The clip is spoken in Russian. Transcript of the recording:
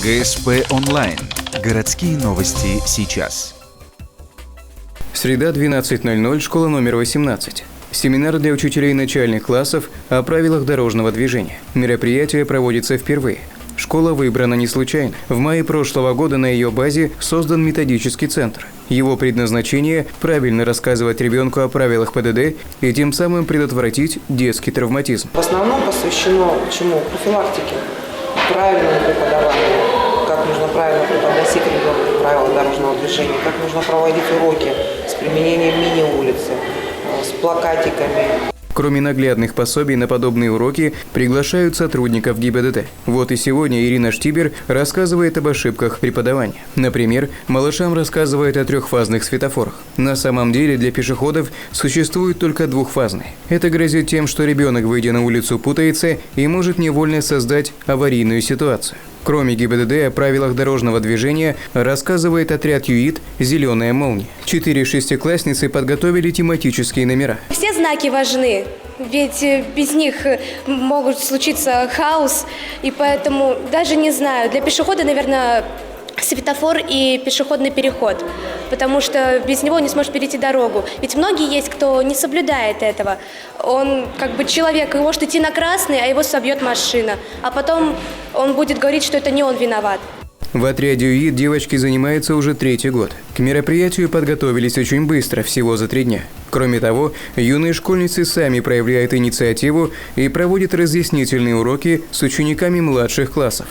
ГСП онлайн. Городские новости сейчас. Среда, 12:00, школа номер 18. Семинар для учителей начальных классов о правилах дорожного движения. Мероприятие проводится впервые. Школа выбрана не случайно. В мае прошлого года на ее базе создан методический центр. Его предназначение – правильно рассказывать ребенку о правилах ПДД и тем самым предотвратить детский травматизм. В основном посвящено чему? Профилактике, правильному преподаванию, как нужно правильно преподносить ребенку правила дорожного движения, как нужно проводить уроки с применением мини-улицы, с плакатиками. Кроме наглядных пособий на подобные уроки, приглашают сотрудников ГИБДД. Вот и сегодня Ирина Штибер рассказывает об ошибках преподавания. Например, малышам рассказывает о трехфазных светофорах. На самом деле для пешеходов существуют только двухфазные. Это грозит тем, что ребенок, выйдя на улицу, путается и может невольно создать аварийную ситуацию. Кроме ГИБДД о правилах дорожного движения рассказывает отряд ЮИД «Зеленая молния». 4 шестиклассницы подготовили тематические номера. Все знаки важны, ведь без них могут случиться хаос, и поэтому даже не знаю, для пешехода, наверное, светофор и пешеходный переход, потому что без него не сможет перейти дорогу. Ведь многие есть, кто не соблюдает этого. Он как бы человек, и может идти на красный, а его собьет машина. А потом он будет говорить, что это не он виноват. В отряде ЮИД девочки занимаются уже 3-й год. К мероприятию подготовились очень быстро, всего за 3 дня. Кроме того, юные школьницы сами проявляют инициативу и проводят разъяснительные уроки с учениками младших классов.